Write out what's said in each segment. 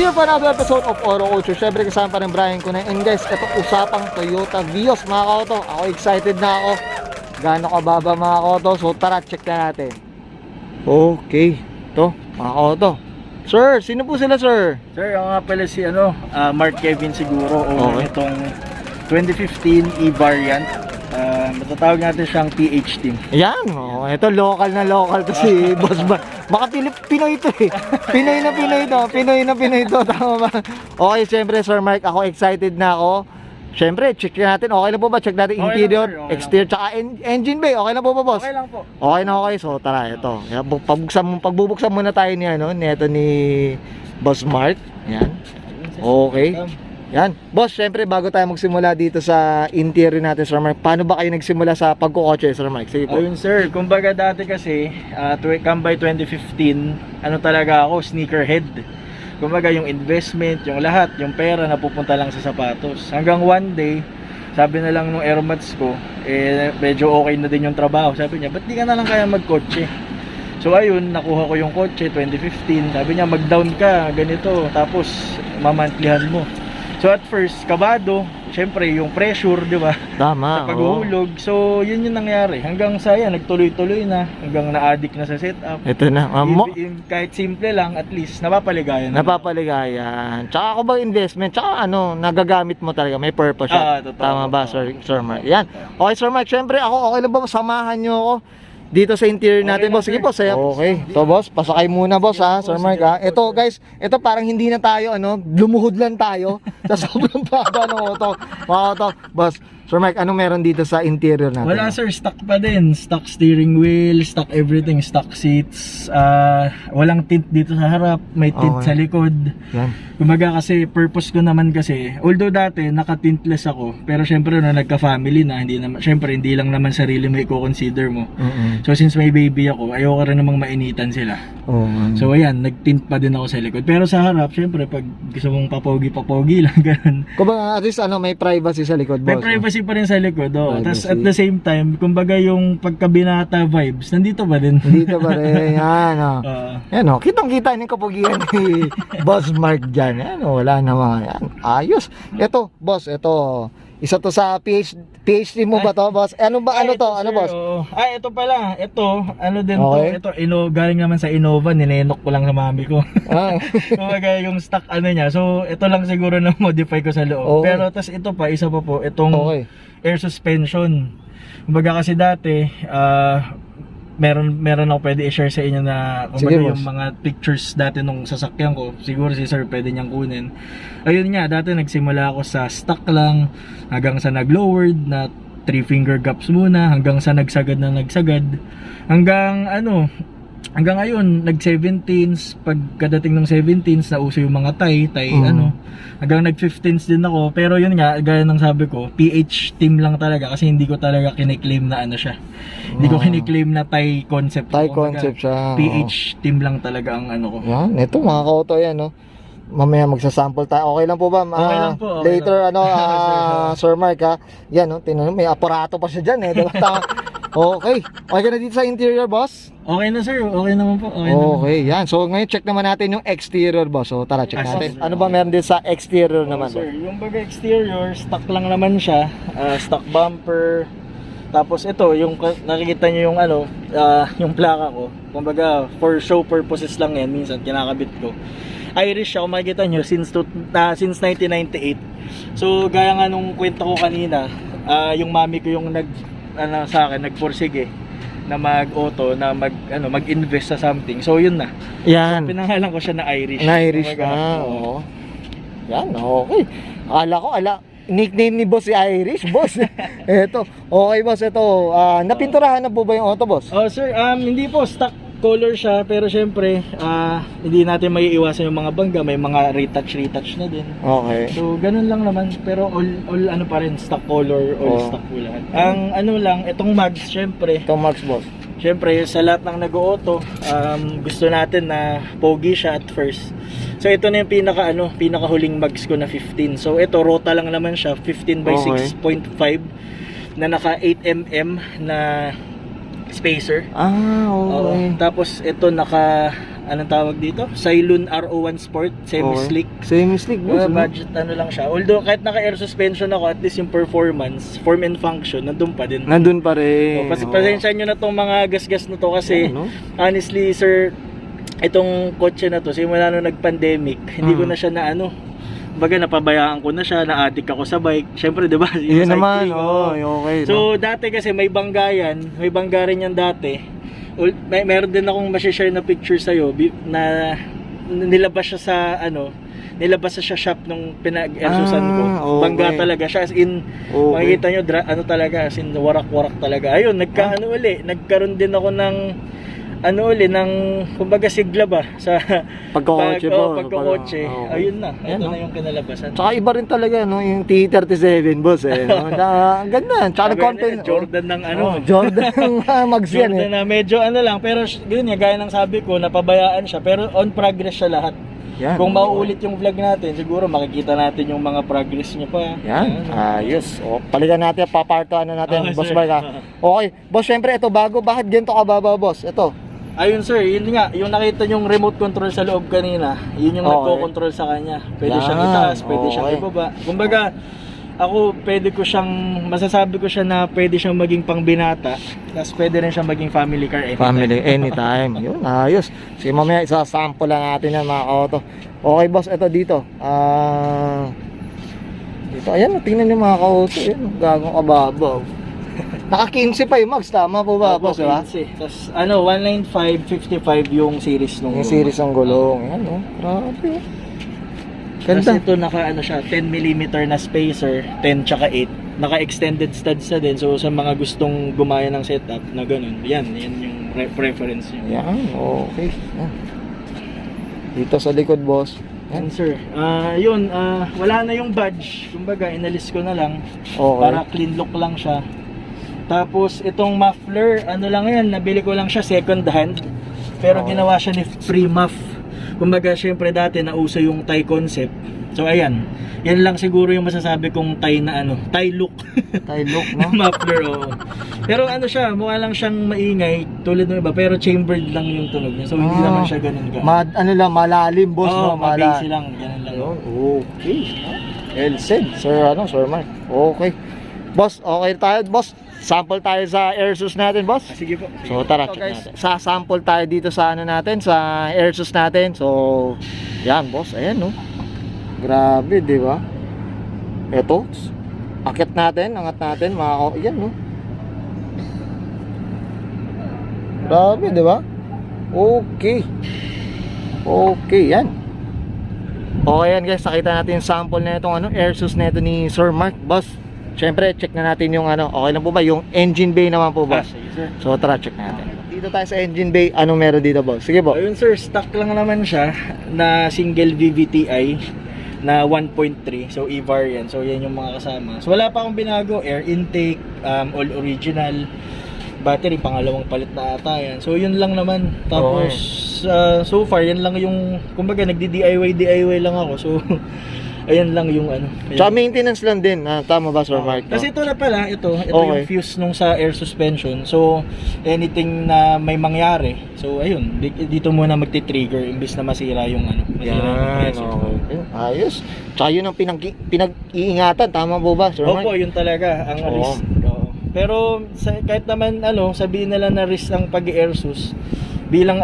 here for another episode of Oro Culture. Syempre kasama pa rin Brian Cunay. And guys, ito usapang Toyota Vios mga koto. Ako excited na ako. Gaano kababa mga koto. So tara, check na natin. Okay, ito mga koto. Sir, sino po sila sir? Sir, ako nga pala si Mark Kevin siguro. O Okay. itong 2015 E-Variant. Matatawag natin siyang PH team. Ayan, oh, ito local na local to si Boss Bar. Baka Pinoy to eh. Pinoy na Pinoy to. Tama ba? Okay, syempre Sir Mark, ako excited na ako. Syempre, check natin. Okay na po ba? Check natin Okay interior, lang, sir. Okay exterior, tsaka engine bay. Okay na po ba, boss? Okay lang po. Okay na okay. So, tara, ito. Pagbubuksan muna tayo ni Boss Mark. Yan. Okay. Yan. Boss, syempre, bago tayo magsimula dito sa interior natin, Sir Mark, paano ba kayo nagsimula sa pagkukotse, Sir Mark? Sige po. Ayun sir, kumbaga dati kasi, by 2015, ano talaga ako, sneakerhead. Kumbaga yung investment, yung lahat, yung pera napupunta lang sa sapatos. Hanggang one day, sabi na lang nung aeromats ko, medyo okay na din yung trabaho. Sabi niya, ba't di ka na lang kaya magkotse? So ayun, nakuha ko yung kotse 2015. Sabi niya, mag-down ka, ganito, tapos mamantlihan mo. So at first, kabado, syempre yung pressure, di ba? Tama. Sa paghuhulog. So yun yung nangyari. Hanggang sa yan, nagtuloy-tuloy na. Hanggang na-addict na sa setup. Ito na. Kahit simple lang, at least napapaligayan. Napapaligayan. Tsaka ako ba investment? Tsaka nagagamit mo talaga. May purpose siya. Totoo, Tama ba, totoo. Sir Mark? Yan. Okay, Sir Mark. Syempre, okay lang ba? Samahan nyo ako dito sa interior natin, Okay boss. lang, Sige sir. po, saya. Okay. So, boss, pasakay muna, boss, ha, Sir Mark, ha. Ito, guys, ito parang hindi na tayo, lumuhod lang tayo sa sobrang baba ng auto. Boss, Sir Mark, anong meron dito sa interior natin? Wala sir, stock pa din. Stock steering wheel, stock everything, stock seats. Walang tint dito sa harap, may tint Okay. sa likod. Yan. Kumbaga kasi purpose ko naman kasi, although dati naka-tintless ako, pero syempre na nagka-family na, syempre hindi lang naman sarili mo i-consider mo. So since may baby ako, ayoko rin namang mainitan sila. So ayan, nag-tint pa din ako sa likod. Pero sa harap, syempre pag gusto mong papogi lang, ganun. Kumbaga, at least, may privacy sa likod, boss. May privacy pa rin sa likod, Tapos Privacy. at the same time, kumbaga yung pagkabinata vibes, nandito pa din. Dito ba rin? Yan, Yan, kitang-kita yung kapugian ni Boss Mark dyan. Yan, wala naman. Yan, ayos. Ito, boss, ito. Isa to sa PhD mo ba to, boss? Ano ba, ano to? Ano, boss? Ito pala. Ito, ano din Okay. to. Ito, galing naman sa Innova, ninenok ko lang sa mami ko. Ah. Kumbaga yung stock niya. So, ito lang siguro na modify ko sa loob. Okay. Pero, tas ito pa, isa pa po, itong Okay. air suspension. Kumbaga kasi dati, meron ako pwede i-share sa inyo na Sige, kumbaga yung boss. mga pictures dati nung sasakyan ko. Siguro si sir pwede niyang kunin. Ayun nga, dati nagsimula ako sa stock lang hanggang sa nag-lowered na 3 finger gaps muna, hanggang sa nagsagad hanggang hanggang ngayon nag-17s. Pagkadating ng 17s nauso yung mga tie hanggang nag-15s din ako. Pero yun nga, gaya ng sabi ko, PH team lang talaga kasi hindi ko talaga kiniklaim na siya. Hindi ko kiniklaim na tie concept. Thai Kumbaga, concept siya. PH team lang talaga ang ko. Yan, ito mga kauto yan, Mamaya magsasample tayo. Okay lang po ba? Okay lang po, okay Later, lang. Sir Mark, ha? Yan, tingnan mo, may aparato pa siya dyan, Diba? Okay. Okay ka na dito sa interior, boss? Okay na sir, okay naman po. Okay naman. Okay, yan. So, ngayon check naman natin yung exterior, boss. So, tara, check natin. Ano ba meron din sa exterior naman, Sir, boss? yung baga exterior, stock lang naman siya. Stock bumper. Tapos ito, yung nakikita nyo yung yung plaka ko. Kumbaga, for show purposes lang yan. Minsan, kinakabit ko. Irish siya, kung makikita nyo, since 1998. So, gaya nga nung kwento ko kanina, yung mami ko yung sa akin, nagporsige na mag-auto, na mag-invest sa something. So, yun na. Yan. Pinangalan ko siya na Irish. Na Irish Kumbaga, na, oo. Yan, okay. Nickname ni boss si Irish, boss. Ito, okay boss, ito. Napinturahan na po ba yung auto, boss? Oh sir, hindi po, stock color siya, pero syempre hindi natin maiiwasan yung mga bangga, may mga retouch na din. Okay. So ganun lang naman, pero all pa rin, stock color, all stock po lahat. Ang lang, itong mags syempre. Ito, Max, boss. Syempre sa lahat ng nag-auto, gusto natin na pogi siya at first. So ito na yung pinakahuling mags ko na 15. So ito rota lang naman siya, 15 by Okay. 6.5 na naka 8mm na spacer. Okay. Tapos ito naka anong tawag dito? Cylon RO1 Sport, semi-slick. Semi-slick, boss. Budget ano lang siya. Although kahit naka-air suspension ako, at least yung performance, form and function, nandun pa din. Nandun pa rin. Pasensya nyo na tong mga gas-gas na to kasi honestly sir, itong kotse na to, simula nung nag-pandemic, hindi ko na siya na ano, baga napabayaan ko na siya, na-addict ako sa bike. Syempre, 'di ba? Yun naman, okay. So, dati kasi may banggayan, may bangga rin yan dati. Meron din akong ma-share na picture sa iyo na nilabas siya sa ano, nilabas siya shop nung pinag-ersusan ko. Bangga talaga siya, as in makikita nyo ano talaga, as in warak-warak talaga. Ayun, nagkaroon din ako ng ng kumbaga sigla ba sa pagkakotse pagkakotse. Ayun na, ito na yung kinalabasan. Tsaka iba rin talaga no, yung T37 boss no. Ang ganda, tsaka content Jordan ng Jordan ng mags yan Jordan na medyo lang, pero yun nga, gaya ng sabi ko, napabayaan siya, pero on progress siya lahat. Yan. Kung mauulit yung vlog natin, siguro makikita natin yung mga progress niya pa. Yan. Ayos. Palikan natin, papartoan na natin, boss Sir. Mark. Okay. Boss, syempre ito bago, bakit ganito kababa, boss? Ito. Ayun sir, yun nga, yung nakita yung remote control sa loob kanina, yun yung nagko-control sa kanya. Pwede siyang itaas, pwede siyang ibaba. Kumbaga, ako pwede ko siyang, masasabi ko siya na pwede siyang maging pangbinata, tapos pwede rin siyang maging family car anytime. Family anytime. Yun, ayos. Sige, mamaya isasample lang natin yan mga kauto. Okay boss, ito dito. Dito, ayan, tingnan niyo mga kauto. Ayan, gagong kababaw. Naka 15 pa yung mags, tama po ba boss? Diba? Tapos 195, 55 yung series nung yung series ng gulong. Ayan, grabe. Ganda. Kasi ito siya, 10mm na spacer, 10 tsaka 8. Naka-extended studs na din. So sa mga gustong gumaya ng setup na ganun, yan yung preference nyo. Yan, okay. Yan. Dito sa likod boss. Yan sir. Wala na yung badge. Kumbaga, inalis ko na lang. Okay. Para clean look lang siya. Tapos itong muffler, lang yan, nabili ko lang siya second hand. Pero ginawa siya ni free muff. Kumbaga, syempre dati nauso yung Thai concept. So ayan, yan lang siguro yung masasabi kong Thai na Thai look. Thai look, no? Muffler, Pero siya, mukha lang siyang maingay tulad ng iba, pero chambered lang yung tunog niya. So hindi naman siya ganun ka. Malalim boss, no? Mabase lang, ganun lang. Okay. Well said, Sir Mark. Okay. Boss, okay tayo, boss. Sample tayo sa Airsus natin, boss. Sige po. So tara, check natin. Sa-sample tayo dito sa natin, sa Airsus natin. So, yan, boss. Ayan, no. Grabe, di ba? Ito. Angat natin, yan, no. Grabe, di ba? Okay. Okay, yan. Okay, yan guys. Nakita natin yung sample na itong Airsus na ito ni Sir Mark, boss. Siyempre, check na natin yung okay lang po ba? Yung engine bay naman po, boss. So, tara, check natin. Dito tayo sa engine bay. Anong meron dito, boss? Sige po. Ayun sir, stock lang naman siya na single VVTi na 1.3. So, E-variant. So, yan yung mga kasama. So, wala pa akong binago. Air intake, all original. Battery, pangalawang palit na ata yan. So, yun lang naman. Tapos, so far, yan lang yung, kumbaga, nagdi-DIY lang ako. So, ayan lang yung Tsaka maintenance lang din. Tama ba, Sir Mark? Kasi ito na pala, ito yung fuse nung sa air suspension. So, anything na may mangyari. So, ayun, dito muna magti-trigger imbis na masira yung masira yung pressure. Okay. Ayos. Tsaka yun ang pinag-iingatan. Tama po ba, Sir Mark? Opo, yun talaga ang risk. Pero kahit naman sabihin nila na risk ang pag-Airsus, bilang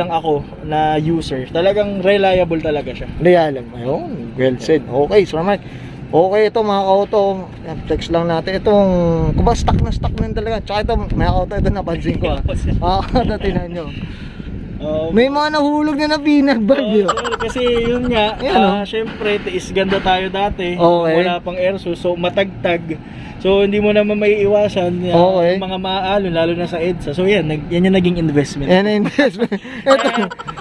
ako na user, talagang reliable talaga siya. Reliable. Ayun, well said. Okay, Sir Mark. Okay, ito mga kauto, flex lang natin. Itong, kumbaga stock na talaga. Tsaka ito, mga kauto, ito napansin ko. Tinan nyo. May mga nahulog na pinagbag. Kasi yun nga, syempre, tiis ganda tayo dati. Wala pang Airsus, so matagtag. So hindi mo naman maiiwasan yung mga maaalon, lalo na sa EDSA. So yan yung naging investment. Yan ang investment.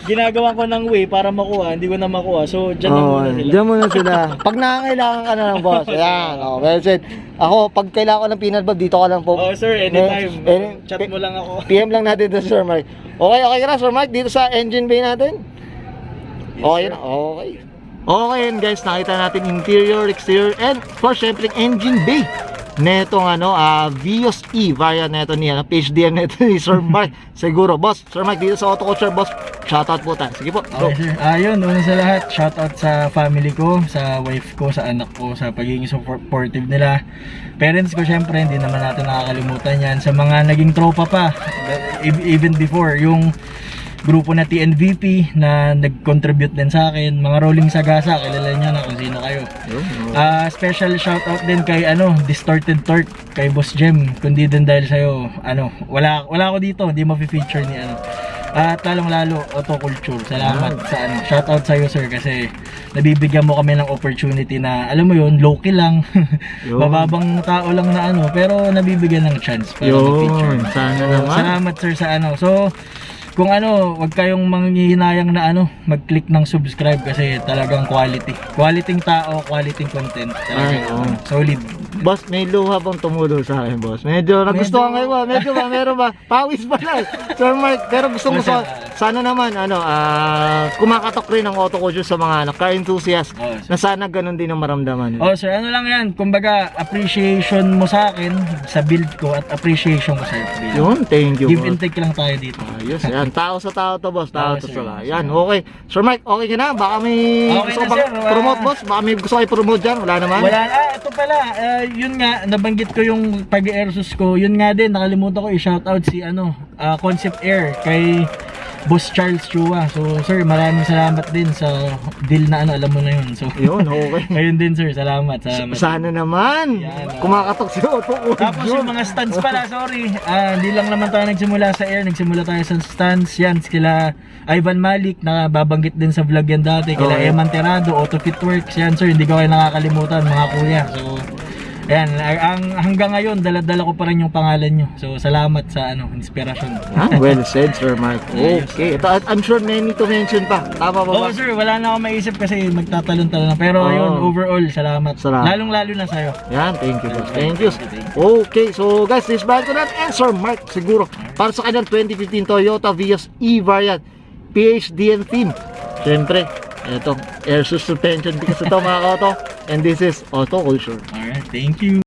Ginagawa ko ng way para makuha, hindi ko na makuha. So dyan na muna sila. Dyan muna sila. Pag nangangailangan ka na ng boss, yan. Well said. Ako, pag kailangan ko ng peanut bulb, dito ka lang po. Sir, anytime. Chat mo lang ako. PM lang natin to Sir Mark. Okay ka na Sir Mark, dito sa engine bay natin. Yes, okay na, okay. Okay yun guys, nakita natin interior, exterior, and of course, syempre engine bay netong Vios E variant neto ni PHDM neto ni Sir Mark. Siguro, boss, Sir Mark dito sa Auto Culture, boss. Shoutout po tayo. Sige po. Go. Okay, sir. Ayun, una sa lahat, shoutout sa family ko, sa wife ko, sa anak ko, sa pagiging supportive nila. Parents ko, syempre, hindi naman natin nakakalimutan yan. Sa mga naging tropa pa, even before, yung grupo na TNVP na nag-contribute din sa akin, mga Rolling Sagasa, kilala niyo na kung sino kayo. Special shoutout din kay Distorted Torque, kay Boss Jem, kundi din dahil sa'yo, wala ako dito, hindi ma-feature ni At lalong lalo, Auto Culture, salamat sa shoutout sa'yo sir, kasi nabibigyan mo kami ng opportunity na, alam mo yun, low-key lang, bababang tao lang na pero nabibigyan ng chance para ma-feature. Sana naman. Salamat sir sa so, kung wag kayong manghihinayang na mag-click ng subscribe kasi talagang quality tao, quality content talaga. Solid. Boss, may luha bang tumulo sa akin, boss? Medyo nagustuhan kayo ba? Medyo ba? Meron ba? Pawis ba na? Sir Mark, pero gusto sana naman, kumakatok rin ang Auto Culture sa mga car enthusiast na sana ganun din ang maramdaman. Sir, lang yan. Kumbaga, appreciation mo sa akin, sa build ko, at appreciation ko sa'yo. Yun, thank you, Give boss. and take lang tayo dito. Ayos, yan. Tao sa tao to, boss. Tao to sir. sa yan, okay. Sir Mark, okay ka na? Baka may Okay gusto na, ka sir. promote, boss? Baka may gusto kayo promote dyan? Wala naman? Wala. Ito pala. Yun nga, nabanggit ko yung pag-airsus ko. Yun nga din, nakalimutan ko i-shoutout si Concept Air kay Boss Charles Chua. So sir, maraming salamat din sa deal na alam mo na yun. So Yun, okay. ayun din sir, salamat. Sana naman. Yan, Kumakatok si Auto Culture. Tapos yung mga stands pala, sorry. Hindi lang naman tayo nagsimula sa air, nagsimula tayo sa stands. Yan, kila Ivan Malik, na babanggit din sa vlog yan dati. Kila Eman Terado, Auto Fitworks. Yan sir, hindi ko kayo nakakalimutan mga kuya. So ayan, hanggang ngayon dala-dala ko pa rin yung pangalan nyo. So salamat sa inspirasyon. Well said, Sir Mark. Okay. Ito, I'm sure may need to mention pa. Tama ba ba? Sir, wala na akong maisip kasi magtatalon-talon na. Pero yun, overall, salamat. Lalong-lalo na sa'yo. Yan, thank you, boss. Thank you. Okay, so guys, this bike ko na and Sir Mark siguro para sa kanyang 2015 Toyota Vios E variant PHDN theme. Siyempre, ito, air suspension because ito mga auto, and this is Auto Culture. Alright, thank you.